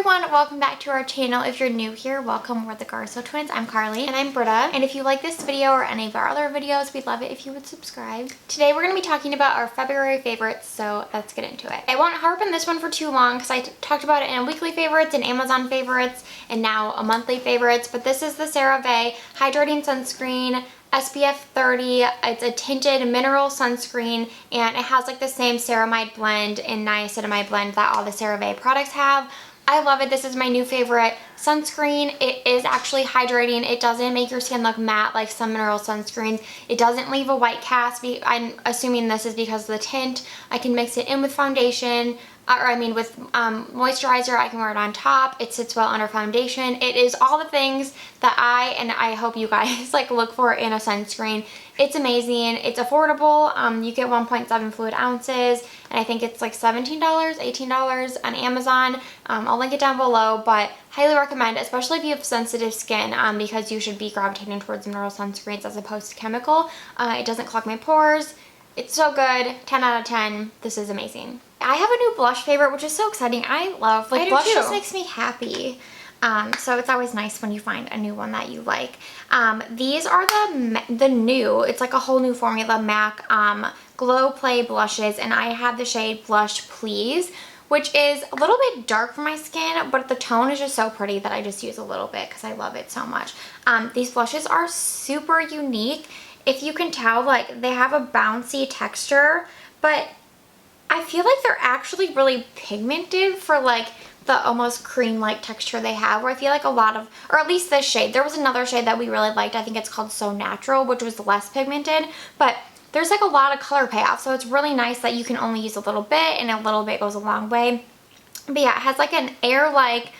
everyone, welcome back to our channel. If you're new here, welcome. We're the Garso Twins. I'm Carly. And I'm Britta. And if you like this video or any of our other videos, we'd love it if you would subscribe. Today we're going to be talking about our February favorites, so let's get into it. I won't harp on this one for too long because I talked about it in weekly favorites and Amazon favorites and now a monthly favorites, but this is the CeraVe Hydrating Sunscreen SPF 30. It's a tinted mineral sunscreen and it has like the same ceramide blend and niacinamide blend that all the CeraVe products have. I love it. This is my new favorite sunscreen. It is actually hydrating. It doesn't make your skin look matte like some mineral sunscreens. It doesn't leave a white cast. I'm assuming this is because of the tint. I can mix it in with foundation, with moisturizer. I can wear it on top. It sits well under foundation. It is all the things that I hope you guys like look for in a sunscreen. It's amazing. It's affordable. You get 1.7 fluid ounces and I think it's like $17, $18 on Amazon. I'll link it down below, but highly recommend, especially if you have sensitive skin, because you should be gravitating towards mineral sunscreens as opposed to chemical. It doesn't clog my pores. It's so good. 10 out of 10. This is amazing. I have a new blush favorite, which is so exciting. I love, like, blush just makes me happy. So it's always nice when you find a new one that you like. These are the new, it's like a whole new formula, MAC Glow Play blushes, and I have the shade Blush Please, which is a little bit dark for my skin, but the tone is just so pretty that I just use a little bit because I love it so much. These blushes are super unique. If you can tell, like, they have a bouncy texture, but I feel like they're actually really pigmented for like the almost cream-like texture they have, where I feel like a lot of, or at least this shade, there was another shade that we really liked, I think it's called So Natural, which was less pigmented, but there's like a lot of color payoff, so it's really nice that you can only use a little bit and a little bit goes a long way. But yeah, it has like an air-like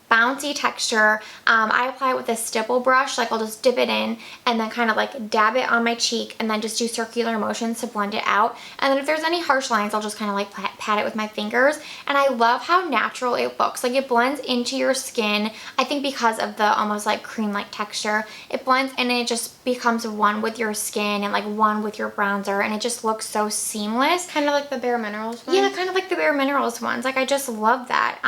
bouncy texture. I apply it with a stipple brush, like I'll just dip it in and then kind of like dab it on my cheek and then just do circular motions to blend it out. And then if there's any harsh lines, I'll just kind of like pat it with my fingers. And I love how natural it looks. Like it blends into your skin. I think because of the almost like cream-like texture, it blends and it just becomes one with your skin and like one with your bronzer, and it just looks so seamless. Kind of like the Bare Minerals ones. Yeah, kind of like the Bare Minerals ones. Like I just love that.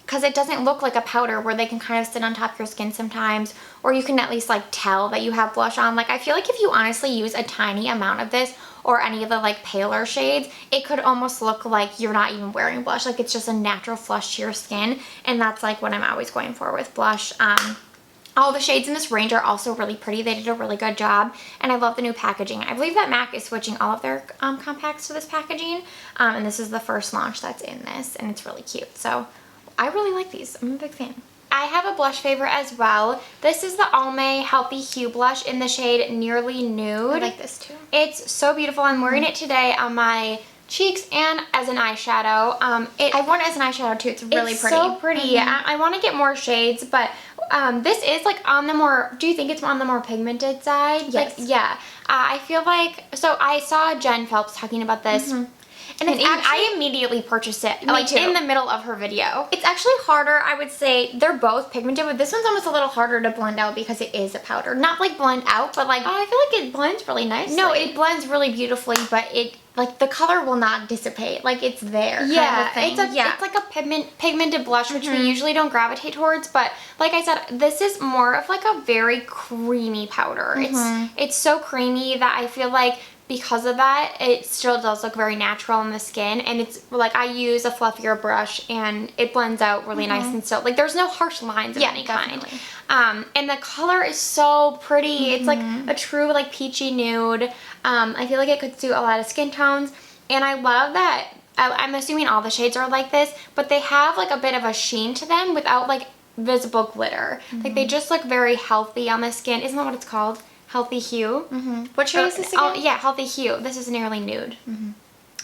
Because it doesn't look like a powder where they can kind of sit on top of your skin sometimes, or you can at least like tell that you have blush on. Like I feel like if you honestly use a tiny amount of this or any of the like paler shades, it could almost look like you're not even wearing blush. Like it's just a natural flush to your skin, and that's like what I'm always going for with blush. All the shades in this range are also really pretty. They did a really good job, and I love the new packaging. I believe that MAC is switching all of their compacts to this packaging, and this is the first launch that's in this, and it's really cute. So I really like these. I'm a big fan. I have a blush favorite as well. This is the Almay Healthy Hue blush in the shade Nearly Nude. I like this too. It's so beautiful. I'm wearing it today on my cheeks and as an eyeshadow. I want it as an eyeshadow too. It's really pretty. It's so pretty. I want to get more shades, but this is like on the more, do you think it's on the more pigmented side? Yes. Like, yeah. I feel like, so I saw Jen Phelps talking about this. And I immediately purchased it, like in the middle of her video. It's actually harder, I would say. They're both pigmented, but this one's almost a little harder to blend out because it is a powder. Not like blend out, but like, I feel like it blends really nicely. No, it blends really beautifully, but it, like the color will not dissipate. Like it's there. Yeah, kind of it's like a pigmented blush, which we usually don't gravitate towards. But like I said, this is more of like a very creamy powder. It's so creamy that I feel like because of that, it still does look very natural on the skin, and it's like I use a fluffier brush and it blends out really nice and still, like there's no harsh lines of any kind. And the color is so pretty. It's like a true like peachy nude. I feel like it could suit a lot of skin tones, and I love that. I'm assuming all the shades are like this, but they have like a bit of a sheen to them without like visible glitter. Like they just look very healthy on the skin. Isn't that what it's called? Healthy Hue. What shade is this again? Yeah, Healthy Hue. This is Nearly Nude.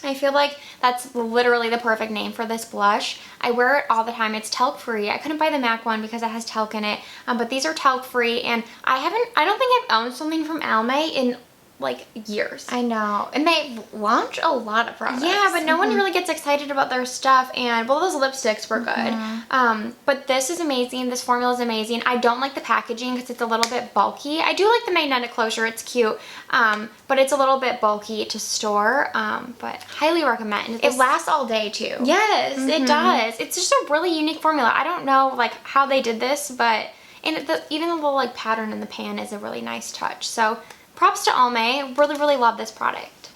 I feel like that's literally the perfect name for this blush. I wear it all the time. It's talc free. I couldn't buy the MAC one because it has talc in it, but these are talc free, and I don't think I've owned something from Almay in like years. I know. And they launch a lot of products. Yeah, but no one really gets excited about their stuff. And, well, those lipsticks were good. But this is amazing. This formula is amazing. I don't like the packaging because it's a little bit bulky. I do like the magnetic closure. It's cute. But it's a little bit bulky to store. But highly recommend. It lasts all day, too. Yes, it does. It's just a really unique formula. I don't know, like, how they did this, but... And even the little, like, pattern in the pan is a really nice touch. So... props to Almay. Really, really love this product.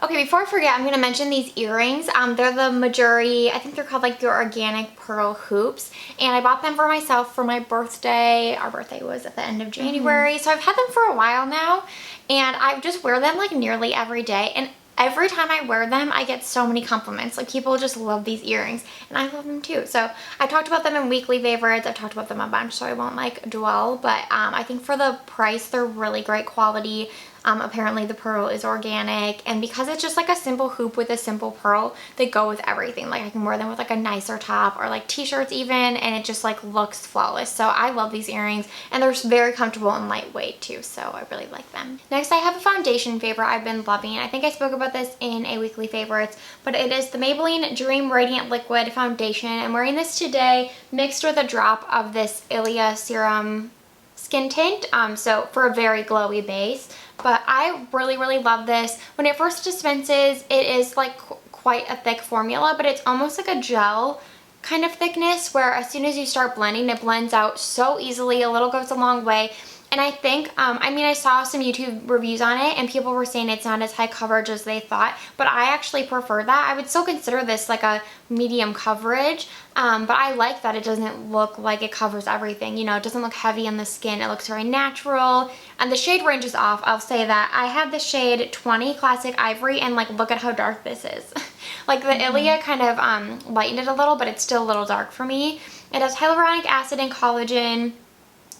Okay, before I forget, I'm going to mention these earrings. They're the Majuri, I think they're called like your organic pearl hoops. And I bought them for myself for my birthday. Our birthday was at the end of January. So I've had them for a while now. And I just wear them like nearly every day. And every time I wear them, I get so many compliments. Like, people just love these earrings, and I love them too. So I talked about them in weekly favorites. I've talked about them a bunch, so I won't like dwell. But I think for the price, they're really great quality. Apparently the pearl is organic, and because it's just like a simple hoop with a simple pearl, they go with everything. Like, I can wear them with like a nicer top or like t-shirts even, and it just like looks flawless. So I love these earrings, and they're very comfortable and lightweight too, so I really like them. Next, I have a foundation favorite I've been loving. I think I spoke about this in a weekly favorites, but it is the Maybelline Dream Radiant Liquid Foundation. I'm wearing this today mixed with a drop of this Ilia Serum Skin Tint, so for a very glowy base. But I really, really love this. When it first dispenses, it is like quite a thick formula, but it's almost like a gel kind of thickness, where as soon as you start blending, it blends out so easily. A little goes a long way. And I think, I mean, I saw some YouTube reviews on it, and people were saying it's not as high coverage as they thought, but I actually prefer that. I would still consider this like a medium coverage, but I like that it doesn't look like it covers everything. You know, it doesn't look heavy on the skin. It looks very natural, and the shade range is off. I'll say that. I have the shade 20 Classic Ivory, and like, look at how dark this is. Like, the Ilia kind of lightened it a little, but it's still a little dark for me. It has hyaluronic acid and collagen.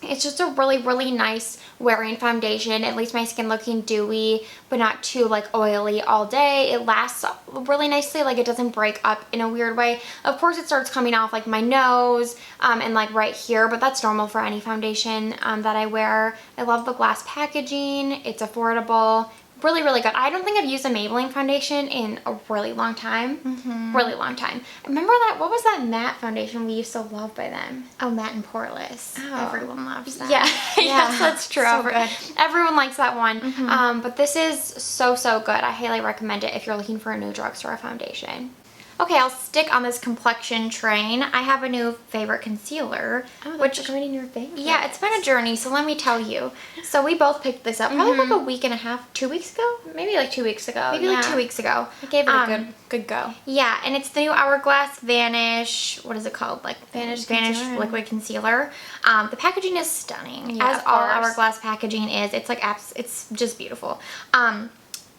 It's just a really, really nice wearing foundation. It leaves my skin looking dewy, but not too like oily all day. It lasts really nicely. Like, it doesn't break up in a weird way. Of course, it starts coming off like my nose and like right here, but that's normal for any foundation that I wear. I love the glass packaging. It's affordable. Really, really good. I don't think I've used a Maybelline foundation in a really long time. Really long time. Remember that, what was that matte foundation we used to love by them? Oh, Matte and Poreless. Oh. Everyone loves that. Yeah, yes, that's true. So good. Everyone likes that one. But this is so, so good. I highly recommend it if you're looking for a new drugstore foundation. Okay, I'll stick on this complexion train. I have a new favorite concealer. Oh, that's a journey in your favorite. Yeah, it's been a journey, so let me tell you. So we both picked this up probably like a week and a half, 2 weeks ago? Maybe like 2 weeks ago. Maybe like 2 weeks ago. I gave it a good go. Yeah, and it's the new Hourglass Vanish, what is it called? Like Vanish Liquid Concealer. The packaging is stunning, Yeah, as all Hourglass packaging is. It's like, it's just beautiful.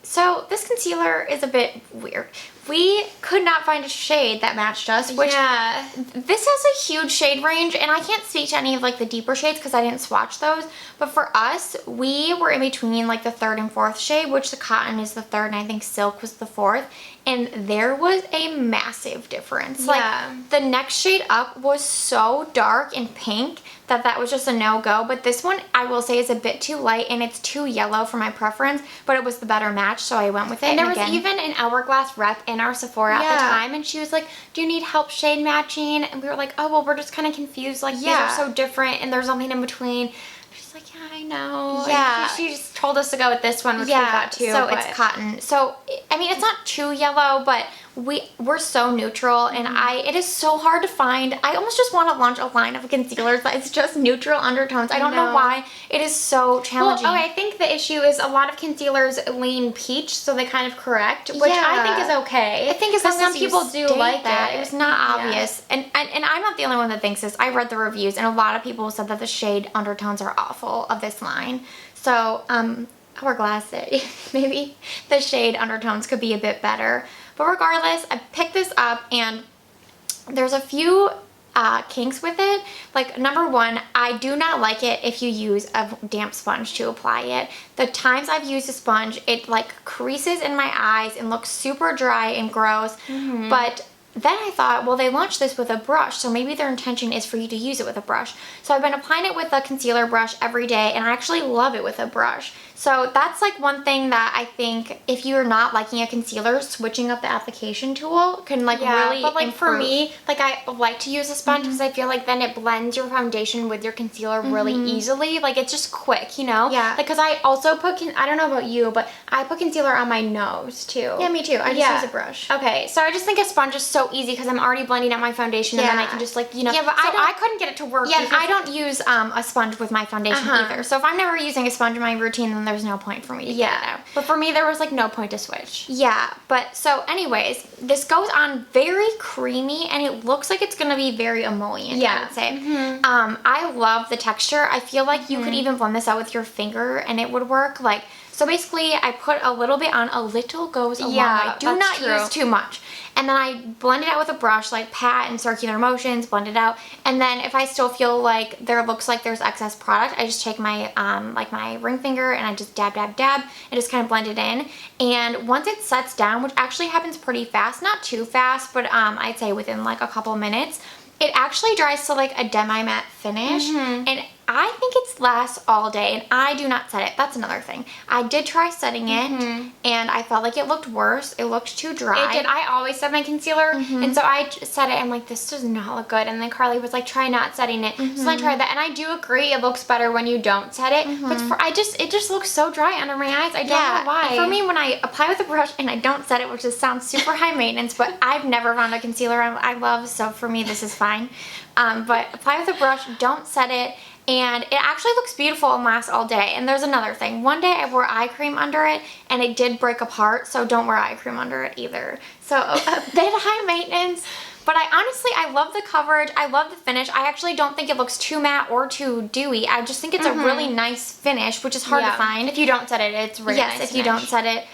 So this concealer is a bit weird. We could not find a shade that matched us, which this has a huge shade range, and I can't speak to any of like the deeper shades because I didn't swatch those. But for us, we were in between like the 3rd and 4th shade, which the cotton is the 3rd and I think silk was the 4th. And there was a massive difference. Like, the next shade up was so dark and pink that was just a no-go. But this one, I will say, is a bit too light, and it's too yellow for my preference, but it was the better match, so I went with it. And there was even an Hourglass rep in our Sephora at the time, and she was like, do you need help shade matching? And we were like, oh, well, we're just kind of confused. Like, these are so different, and there's something in between. She's like, yeah, I know. Yeah. She just told us to go with this one, which we got too. So it's cotton. So, I mean, it's not too yellow, but we're so neutral, and it is so hard to find. I almost just want to launch a line of concealers that it's just neutral undertones. I don't know why. It is so challenging. Well, I think the issue is a lot of concealers lean peach, so they kind of correct, which I think is okay. I think as long as some people do like that. It was not obvious. And I'm not the only one that thinks this. I read the reviews, and a lot of people said that the shade undertones are awful of this line. So, Hourglass, maybe the shade undertones could be a bit better. But regardless, I picked this up, and there's a few kinks with it. Like, number one, I do not like it if you use a damp sponge to apply it. The times I've used a sponge, it like creases in my eyes and looks super dry and gross. But then I thought, well, they launched this with a brush, so maybe their intention is for you to use it with a brush. So I've been applying it with a concealer brush every day, and I actually love it with a brush. So that's like one thing that I think if you're not liking a concealer, switching up the application tool can like really but like improve. for me, like I like to use a sponge because I feel like then it blends your foundation with your concealer really easily. Like it's just quick, you know? Yeah. Like because I also put, I don't know about you, but I put concealer on my nose too. Yeah, me too. I just use a brush. Okay, so I just think a sponge is so easy because I'm already blending out my foundation and then I can just like, you know. Yeah, but so I couldn't get it to work. Yeah, I don't use a sponge with my foundation either. So if I'm never using a sponge in my routine, then there's no point for me to get it out. But for me, there was like no point to switch. Yeah, but so anyways, this goes on very creamy and it looks like it's gonna be very emollient, I would say. I love the texture. I feel like you could even blend this out with your finger and it would work. Like, so basically I put a little bit on, a little goes a long way. Do not use too much. And then I blend it out with a brush, like pat in circular motions, blend it out. And then if I still feel like there looks like there's excess product, I just take my like my ring finger and I just dab, dab, dab and just kind of blend it in. And once it sets down, which actually happens pretty fast, not too fast, but I'd say within like a couple of minutes, it actually dries to like a demi-matte finish. And I think it lasts all day and I do not set it. That's another thing. I did try setting it and I felt like it looked worse. It looked too dry. It did. I always set my concealer and so I set it and I'm like, this does not look good. And then Carly was like, try not setting it. So then I tried that and I do agree it looks better when you don't set it. But it just looks so dry under my eyes. I don't know why. And for me, when I apply with a brush and I don't set it, which just sounds super high maintenance, but I've never found a concealer I love, so for me this is fine. But apply with a brush, don't set it, and it actually looks beautiful and lasts all day. And there's another thing. One day I wore eye cream under it and it did break apart, so don't wear eye cream under it either. So a bit high maintenance. But I love the coverage. I love the finish. I actually don't think it looks too matte or too dewy. I just think it's a really nice finish, which is hard to find. If you don't set it, it's really nice. Yes, if you don't set it.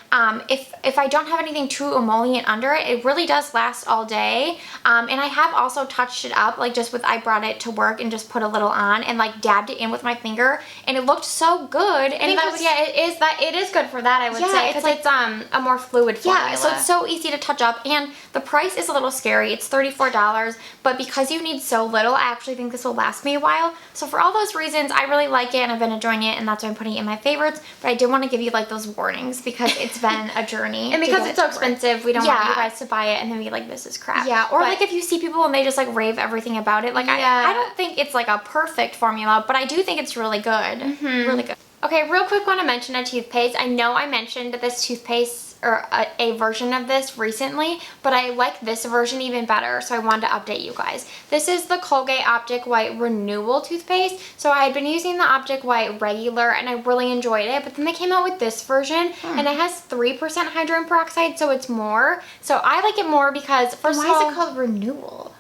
If I don't have anything too emollient under it, it really does last all day. And I have also touched it up, like just with, I brought it to work and just put a little on and like dabbed it in with my finger, and it looked so good. And it is good for that, I would say, because it's a more fluid formula. Yeah, so it's so easy to touch up, and the price is a little scary. It's $34, but because you need so little, I actually think this will last me a while. So for all those reasons, I really like it and I've been enjoying it, and that's why I'm putting it in my favorites. But I did want to give you like those warnings because it's been a journey. And because it's so expensive, we don't want you guys to buy it and then be like, this is crap. Yeah, or like if you see people and they just like rave everything about it, like I don't think it's like a perfect formula, but I do think it's really good. Really good. Okay, real quick, want to mention a toothpaste. I know I mentioned this toothpaste or a version of this recently, but I like this version even better, so I wanted to update you guys. This is the Colgate Optic White Renewal toothpaste. So I had been using the Optic White regular and I really enjoyed it, but then they came out with this version and it has 3% hydrogen peroxide, so it's more. So I like it more because first of all, why is it called Renewal?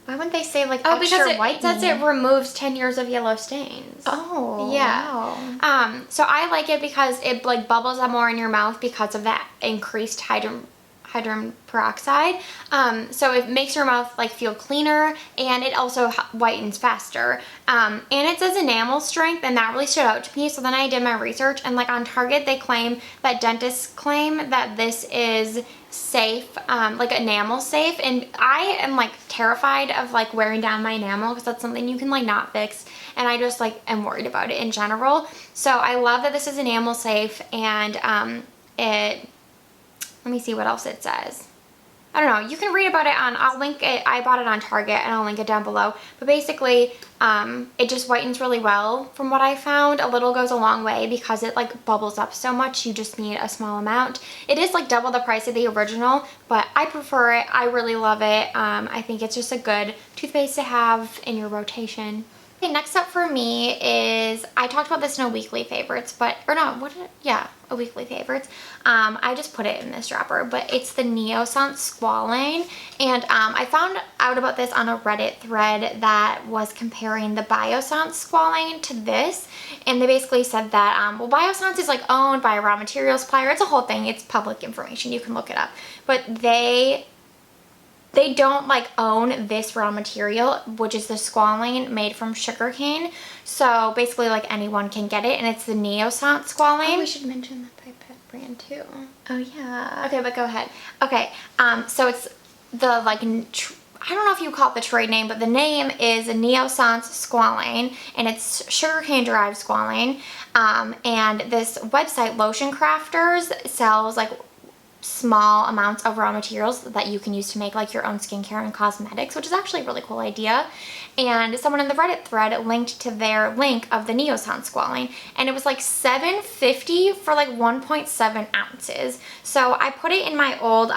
Why wouldn't they say like extra because whitening? It says it removes 10 years of yellow stains. Oh, yeah. Wow. So I like it because it like bubbles up more in your mouth because of that increased hydrogen peroxide. So it makes your mouth like feel cleaner, and it also whitens faster. And it says enamel strength, and that really stood out to me. So then I did my research, and like on Target, they claim that dentists claim that this is safe, like enamel safe, and I am like terrified of like wearing down my enamel because that's something you can like not fix, and I just like am worried about it in general. So I love that this is enamel safe, and let me see what else it says. I don't know, you can read about it on, I'll link it, I bought it on Target and I'll link it down below. But basically, it just whitens really well from what I found. A little goes a long way because it like bubbles up so much, you just need a small amount. It is like double the price of the original, but I prefer it, I really love it. I think it's just a good toothpaste to have in your rotation. Okay, next up for me is, I talked about this in a weekly favorites, but, or no, a weekly favorites. I just put it in this dropper, but it's the Neosense Squalane, and I found out about this on a Reddit thread that was comparing the Biossance Squalane to this, and they basically said that, well, Biossance is like owned by a raw material supplier. It's a whole thing. It's public information. You can look it up, but they don't like own this raw material, which is the squalane made from sugarcane. So basically like anyone can get it, and it's the Neosense Squalane. Oh, we should mention the Pipette brand too. Oh yeah. Okay, but go ahead. Okay, so it's the like, I don't know if you call it the trade name, but the name is Neosance Squalane, and it's sugarcane derived squalane. And this website, Lotion Crafters, sells like small amounts of raw materials that you can use to make like your own skincare and cosmetics, which is actually a really cool idea. And someone in the Reddit thread linked to their link of the Neosance Squalane, and it was like $7.50 for like 1.7 ounces. So I put it in my old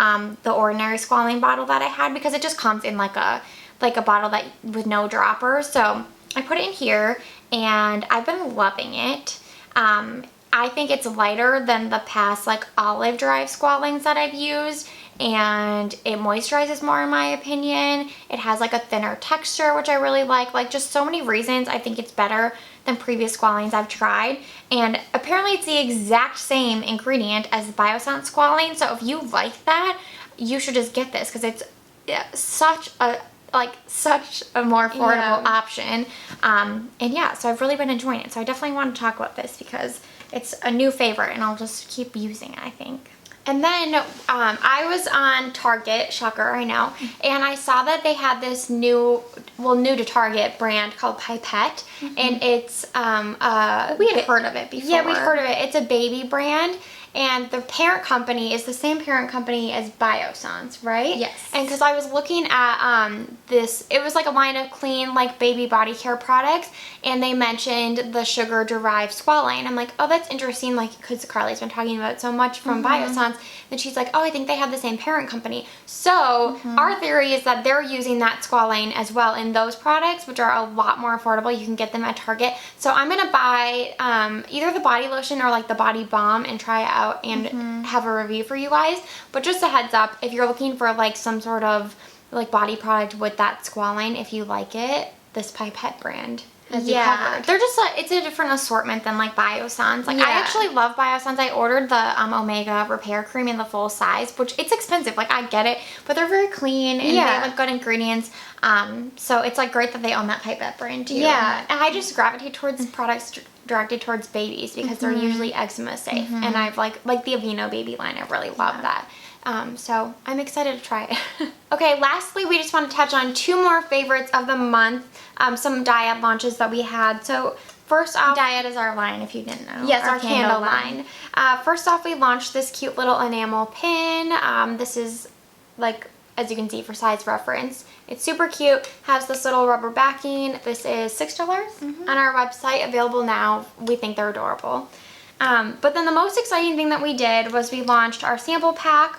the ordinary squalane bottle that I had, because it just comes in like a bottle that with no droppers. So I put it in here, and I've been loving it. I think it's lighter than the past like olive derived squalanes that I've used, and it moisturizes more in my opinion. It has like a thinner texture, which I really like just so many reasons. I think it's better than previous squalanes I've tried, and apparently it's the exact same ingredient as Biossance squalane. So if you like that, you should just get this, because it's such a more affordable option. And yeah, so I've really been enjoying it. So I definitely want to talk about this because it's a new favorite, and I'll just keep using it, I think. And then I was on Target, shocker, I know, and I saw that they had this new to Target brand called Pipette, and it's we had heard of it before. Yeah, we'd heard of it. It's a baby brand, and the parent company is the same parent company as Biossance, right? Yes. And because I was looking at this, it was like a line of clean like baby body care products, and they mentioned the sugar derived squalane. I'm like, oh, that's interesting, like, because Carly's been talking about it so much from Biossance, and she's like, oh, I think they have the same parent company. So our theory is that they're using that squalane as well in those products, which are a lot more affordable. You can get them at Target. So I'm gonna buy either the body lotion or like the body balm and try it out and have a review for you guys. But just a heads up, if you're looking for like some sort of like body product with that squalane, if you like it, this Pipette brand has you covered. They're just it's a different assortment than like Biossance. Like I actually love Biossance. I ordered the Omega Repair Cream in the full size, which it's expensive, like I get it, but they're very clean and they have like good ingredients. So it's like great that they own that Pipette brand too. Yeah, and I just gravitate towards products directed towards babies because they're usually eczema safe, and I've like the Aveeno baby line. I really love that. So I'm excited to try it. Okay, lastly, we just want to touch on two more favorites of the month, some Diet launches that we had. So first off, Diet is our line, if you didn't know. Yes, our candle line. First off, we launched this cute little enamel pin. This is like, as you can see, for size reference. It's super cute, has this little rubber backing. This is $6 on our website, available now. We think they're adorable. But then the most exciting thing that we did was we launched our sample pack,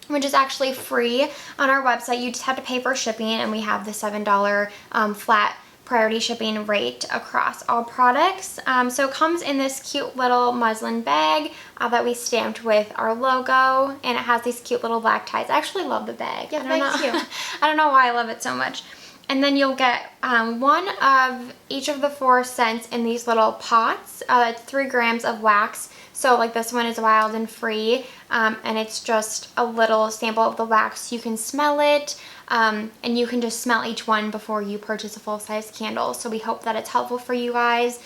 which is actually free on our website. You just have to pay for shipping, and we have the $7 flat priority shipping rate across all products. So it comes in this cute little muslin bag that we stamped with our logo, and it has these cute little black ties. I actually love the bag. Yeah, thank you. I don't know why I love it so much. And then you'll get one of each of the 4 scents in these little pots. It's 3 grams of wax. So like this one is wild and free, and it's just a little sample of the wax. You can smell it, and you can just smell each one before you purchase a full-size candle. So we hope that it's helpful for you guys.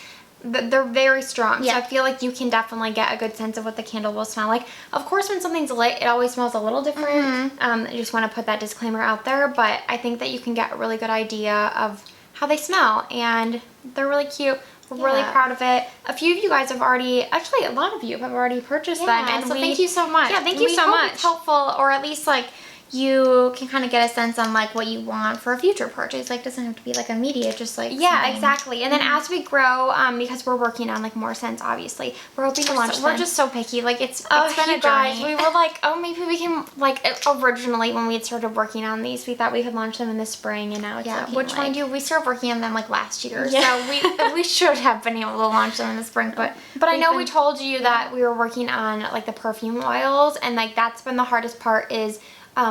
They're very strong, so I feel like you can definitely get a good sense of what the candle will smell like. Of course, when something's lit, it always smells a little different. I just want to put that disclaimer out there, but I think that you can get a really good idea of how they smell, and they're really cute. We're really proud of it. A few of you guys have already, actually a lot of you have already purchased them, and so thank you so much. Yeah, thank you so much. It's helpful, or at least like you can kind of get a sense on like what you want for a future purchase. Like, doesn't have to be like immediate, just like exactly. And then as we grow, because we're working on like more scents, obviously we're hoping to launch. We're just so picky. Like it's been a journey. We were like, oh, maybe we can like originally when we had started working on these, we thought we could launch them in the spring, and now it's which mind you, we started working on them like last year. So we should have been able to launch them in the spring, but I know we told you that we were working on like the perfume oils, and like that's been the hardest part is.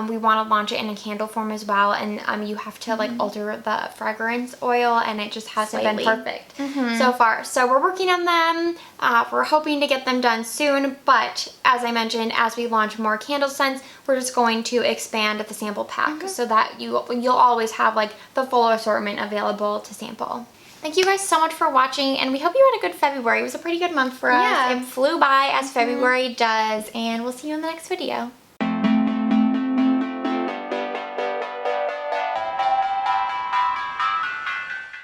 We want to launch it in a candle form as well, and you have to like alter the fragrance oil, and it just hasn't been perfect so far. So we're working on them. We're hoping to get them done soon, but as I mentioned, as we launch more candle scents, we're just going to expand the sample pack so that you'll always have like the full assortment available to sample. Thank you guys so much for watching, and we hope you had a good February. It was a pretty good month for us. It flew by, as February does, and we'll see you in the next video.